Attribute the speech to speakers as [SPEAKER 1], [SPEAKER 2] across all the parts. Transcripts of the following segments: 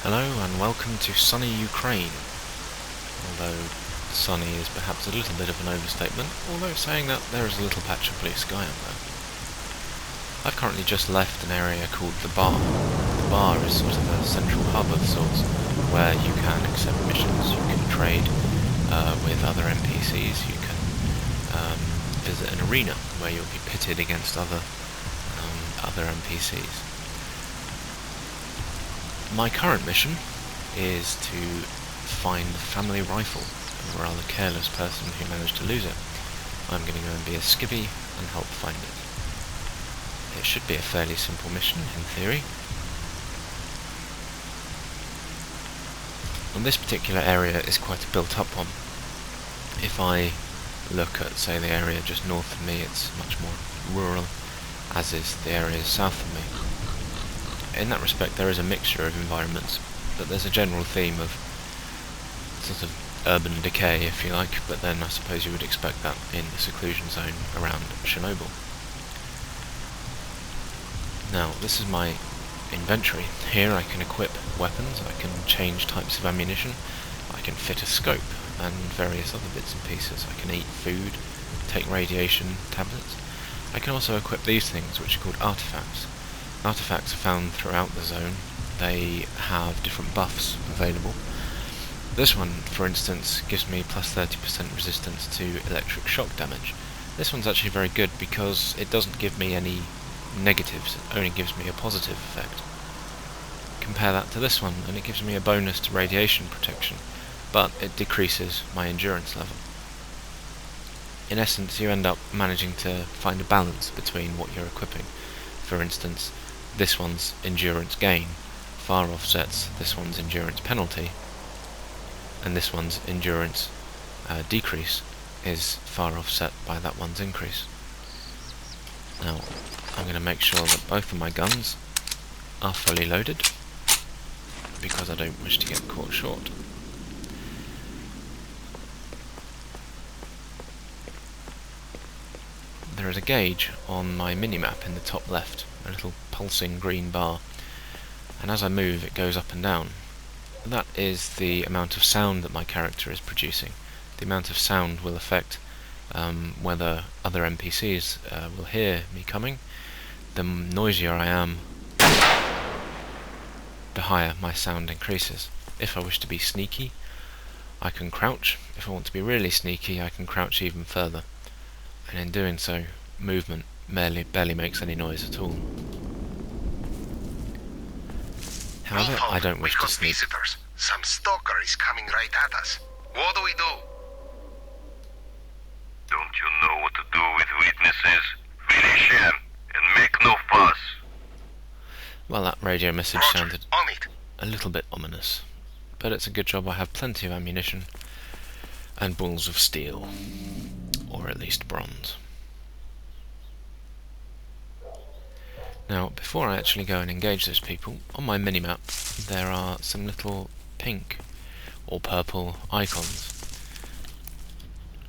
[SPEAKER 1] Hello and welcome to sunny Ukraine, although sunny is perhaps a little bit of an overstatement, although saying that there is a little patch of blue sky up there. I've currently just left an area called the bar. The bar is sort of a central hub of sorts, where you can accept missions, you can trade with other NPCs, you can visit an arena where you'll be pitted against other NPCs. My current mission is to find the family rifle of a rather careless person who managed to lose it. I'm going to go and be a skivvy and help find it. It should be a fairly simple mission, in theory. And this particular area is quite a built-up one. If I look at, say, the area just north of me, it's much more rural, as is the area south of me. In that respect, there is a mixture of environments, but there's a general theme of sort of urban decay, if you like, but then I suppose you would expect that in the seclusion zone around Chernobyl. Now, this is my inventory. Here I can equip weapons, I can change types of ammunition, I can fit a scope, and various other bits and pieces. I can eat food, take radiation tablets. I can also equip these things, which are called artifacts. Artifacts are found throughout the zone. They have different buffs available. This one, for instance, gives me plus 30% resistance to electric shock damage. This one's actually very good because it doesn't give me any negatives, it only gives me a positive effect. Compare that to this one, and it gives me a bonus to radiation protection, but it decreases my endurance level. In essence, you end up managing to find a balance between what you're equipping. For instance, this one's endurance gain far offsets this one's endurance penalty, and this one's endurance decrease is far offset by that one's increase. Now, I'm going to make sure that both of my guns are fully loaded, because I don't wish to get caught short. There is a gauge on my minimap in the top left, a little pulsing green bar, and as I move it goes up and down. That is the amount of sound that my character is producing. The amount of sound will affect whether other NPCs will hear me coming. The noisier I am, the higher my sound increases. If I wish to be sneaky, I can crouch. If I want to be really sneaky, I can crouch even further. And in doing so, movement barely makes any noise at all. However, I don't wish to sneak.
[SPEAKER 2] Visitors. Some stalker is coming right at us. What do we do?
[SPEAKER 3] Don't you know what to do with witnesses? Finish him and make no fuss.
[SPEAKER 1] Well, that radio message
[SPEAKER 2] Roger,
[SPEAKER 1] sounded
[SPEAKER 2] on it.
[SPEAKER 1] a little bit ominous, but it's a good job I have plenty of ammunition and balls of steel, or at least bronze. Now, before I actually go and engage those people, on my minimap there are some little pink or purple icons.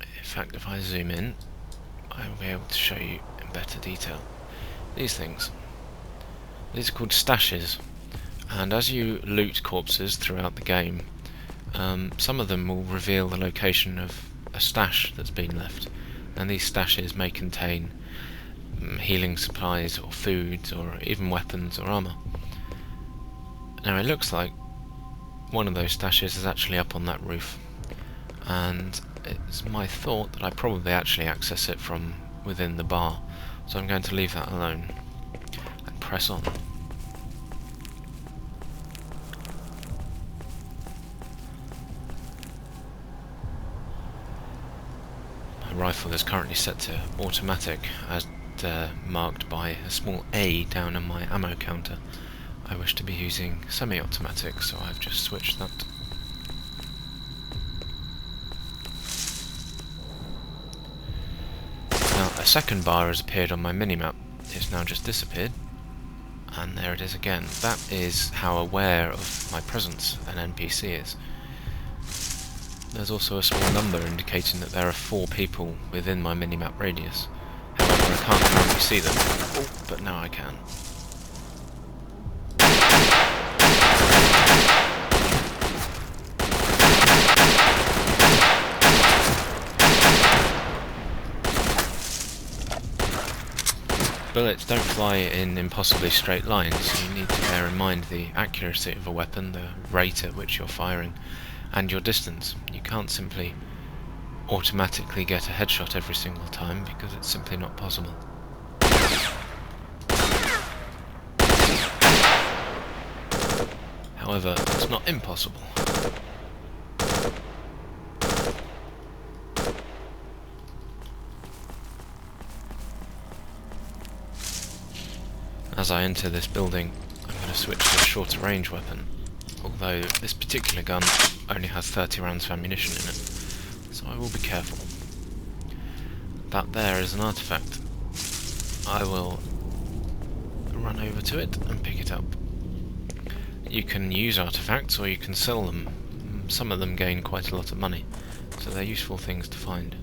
[SPEAKER 1] In fact, if I zoom in, I will be able to show you in better detail. These things. These are called stashes, and as you loot corpses throughout the game, some of them will reveal the location of a stash that's been left, and these stashes may contain healing supplies or foods or even weapons or armor. Now it looks like one of those stashes is actually up on that roof, and it's my thought that I probably actually access it from within the bar, so I'm going to leave that alone and press on. My rifle is currently set to automatic, as marked by a small A down on my ammo counter. I wish to be using semi-automatic, so I've just switched that. Now, a second bar has appeared on my minimap. It's now just disappeared, and there it is again. That is how aware of my presence an NPC is. There's also a small number indicating that there are 4 people within my minimap radius. However, I can't currently see them, but now I can. bullets don't fly in impossibly straight lines, so you need to bear in mind the accuracy of a weapon, the rate at which you're firing, and your distance. You can't simply automatically get a headshot every single time, because it's simply not possible. However, it's not impossible. As I enter this building, I'm going to switch to a shorter range weapon, although this particular gun only has 30 rounds of ammunition in it, so I will be careful. That there is an artifact. I will run over to it and pick it up. You can use artifacts or you can sell them. Some of them gain quite a lot of money, so they're useful things to find.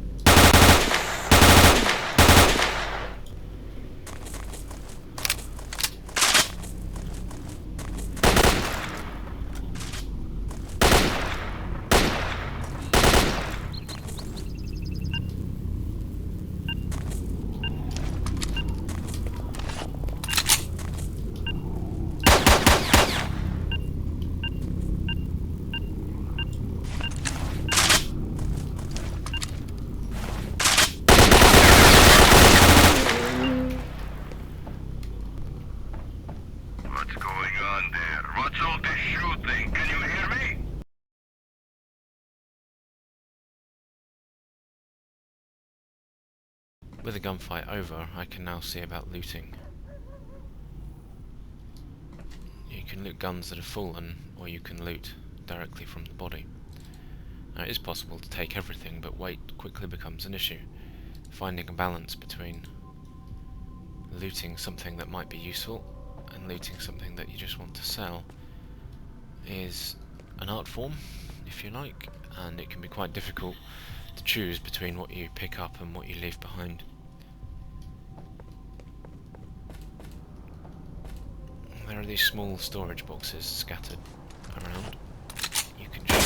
[SPEAKER 1] With a gunfight over, I can now see about looting. You can loot guns that have fallen, or you can loot directly from the body. Now, it is possible to take everything, but weight quickly becomes an issue. Finding a balance between looting something that might be useful and looting something that you just want to sell is an art form, if you like, and it can be quite difficult to choose between what you pick up and what you leave behind. There are these small storage boxes scattered around. You can shoot.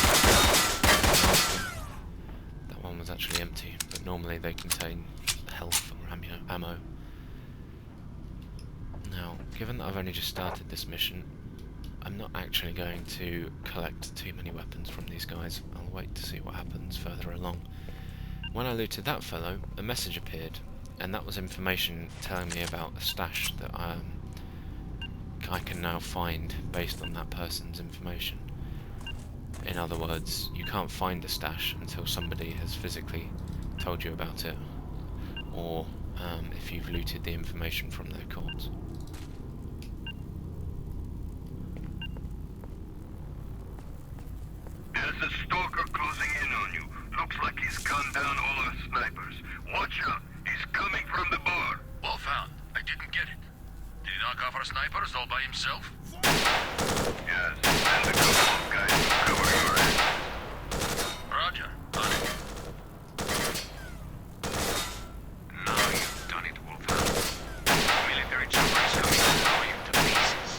[SPEAKER 1] That one was actually empty, but normally they contain health or ammo. Now, given that I've only just started this mission, I'm not actually going to collect too many weapons from these guys. I'll wait to see what happens further along. When I looted that fellow, a message appeared, and that was information telling me about a stash that I can now find based on that person's information. In other words, you can't find a stash until somebody has physically told you about it, or if you've looted the information from their corpse.
[SPEAKER 3] There's a stalker closing in on you. Looks like he's gunned down all our snipers. Watch out, he's coming from the bar.
[SPEAKER 4] Well found. I didn't get it. Did he knock off our snipers all by himself?
[SPEAKER 3] Yes, and a couple of guys to cover your ass.
[SPEAKER 4] Roger. On it.
[SPEAKER 2] Now you've done it, Wolfhound. Military chopper is coming to blow you to pieces.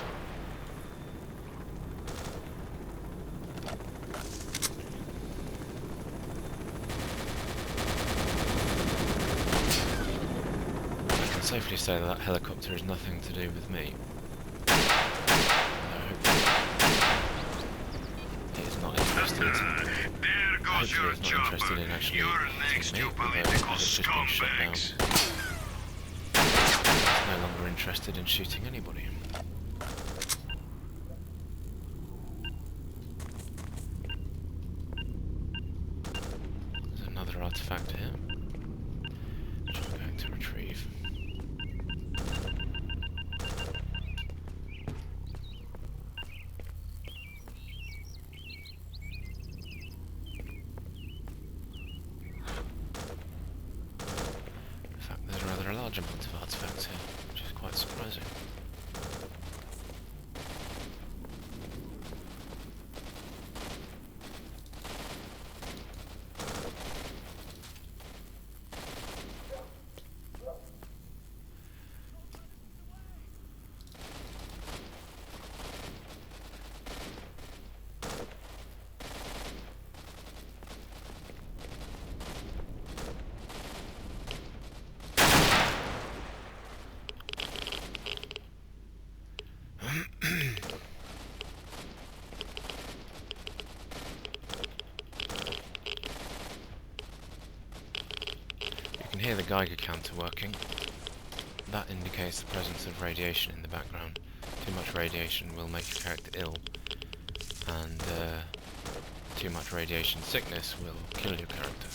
[SPEAKER 1] I can safely say that helicopter has nothing to do with me. He is not interested.
[SPEAKER 3] There goes
[SPEAKER 1] Hopefully
[SPEAKER 3] your
[SPEAKER 1] he's not interested
[SPEAKER 3] chopper.
[SPEAKER 1] in actually
[SPEAKER 3] You're next,
[SPEAKER 1] hitting
[SPEAKER 3] you
[SPEAKER 1] me, although
[SPEAKER 3] political
[SPEAKER 1] it's just been shut down.
[SPEAKER 3] scumbags.
[SPEAKER 1] He's no longer interested in shooting anybody. There's another artifact here, which I'm going to retrieve. In fact, there's a rather large amount of artifacts here, which is quite surprising. hear the Geiger counter working. That indicates the presence of radiation in the background. Too much radiation will make your character ill, and too much radiation sickness will kill your character.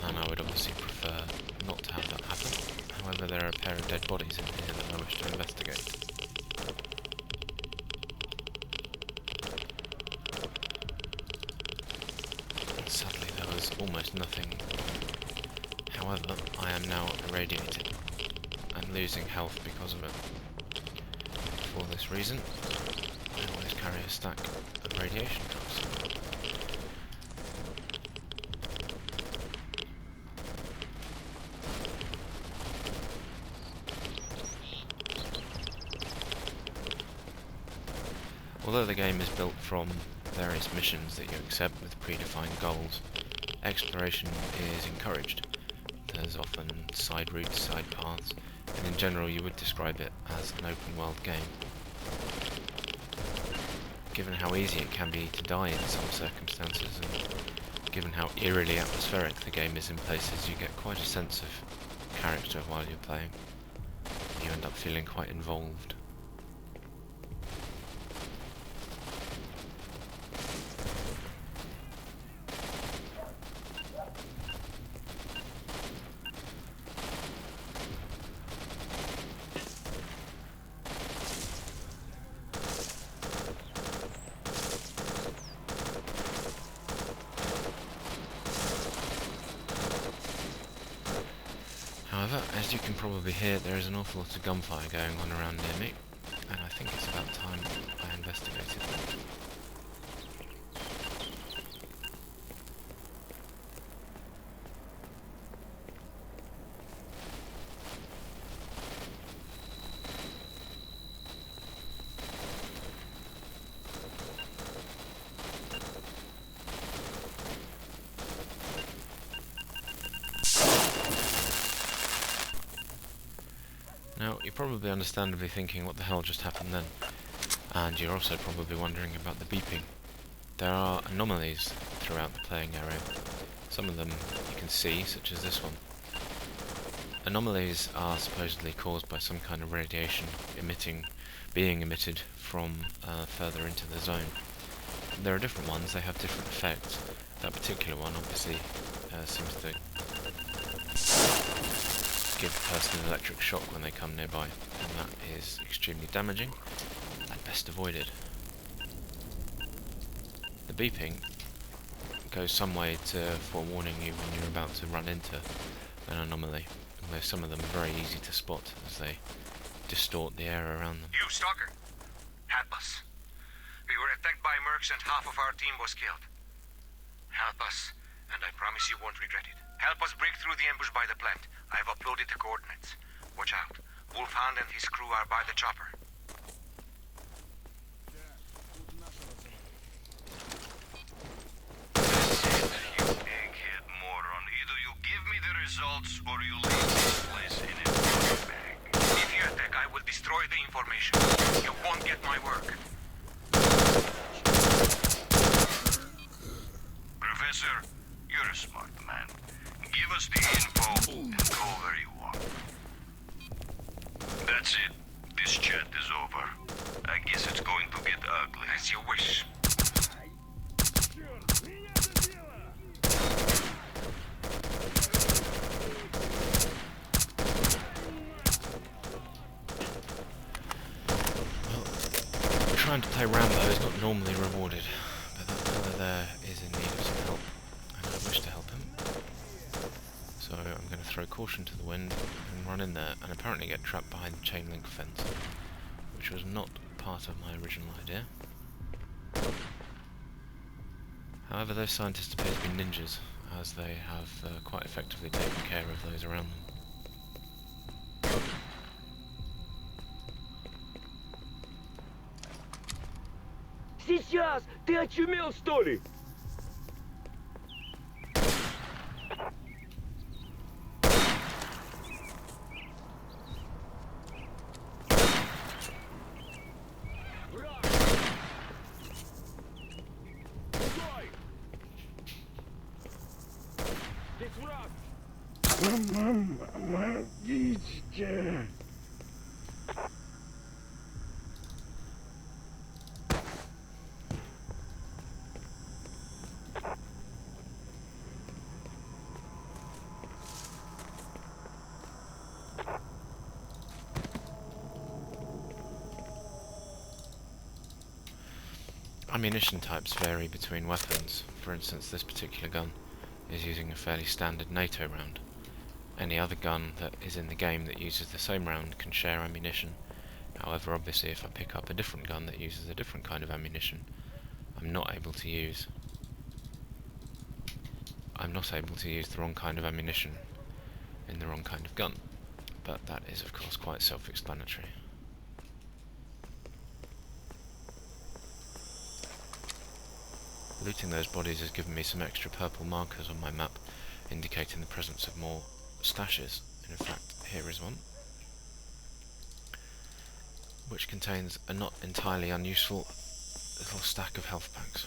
[SPEAKER 1] And I would obviously prefer not to have that happen. However, there are a pair of dead bodies in here that I wish to investigate. Sadly, there was almost nothing. However, I am now irradiated and losing health because of it. For this reason, I always carry a stack of radiation drugs. Although the game is built from various missions that you accept with predefined goals, exploration is encouraged. There's often side routes, side paths, and in general you would describe it as an open world game. Given how easy it can be to die in some circumstances, and given how eerily atmospheric the game is in places, you get quite a sense of character while you're playing. You end up feeling quite involved. However, as you can probably hear, there is an awful lot of gunfire going on around near me, and I think it's about time I investigated that. Now, you're probably understandably thinking what the hell just happened then, and you're also probably wondering about the beeping. There are anomalies throughout the playing area. Some of them you can see, such as this one. Anomalies are supposedly caused by some kind of radiation being emitted from further into the zone. There are different ones, they have different effects. That particular one obviously seems to give a person an electric shock when they come nearby, and that is extremely damaging and best avoided. The beeping goes some way to forewarning you when you're about to run into an anomaly, although some of them are very easy to spot as they distort the air around them.
[SPEAKER 2] You, Stalker! Help us. We were attacked by mercs and half of our team was killed. Help us, and I promise you won't regret it. Help us break through the ambush by the plant. I've uploaded the coordinates. Watch out. Wolfhound and his crew are by the chopper.
[SPEAKER 3] That's it, you egghead moron. Either you give me the results or you leave this place in a body bag.
[SPEAKER 2] If you attack, I will destroy the information. You won't get my work.
[SPEAKER 3] Professor, you're a smart man. Give us the info and go where you want. That's it. This chat is over. I guess it's going to get ugly.
[SPEAKER 2] As you wish.
[SPEAKER 1] Well, trying to play Rambo is not normally rewarded, but that fella there is in need of some help, and I wish to help him. So I'm going to throw caution to the wind and run in there and apparently get trapped behind the chain link fence, which was not part of my original idea. However, those scientists appear to be ninjas, as they have quite effectively taken care of those around them.
[SPEAKER 5] Сейчас! Ты очумел, что ли?
[SPEAKER 1] Ammunition types vary between weapons. For instance, this particular gun is using a fairly standard NATO round. Any other gun that is in the game that uses the same round can share ammunition. However, obviously if I pick up a different gun that uses a different kind of ammunition, I'm not able to use the wrong kind of ammunition in the wrong kind of gun. But that is of course quite self-explanatory. Looting those bodies has given me some extra purple markers on my map, indicating the presence of more stashes. And in fact, here is one, which contains a not entirely unuseful little stack of health packs.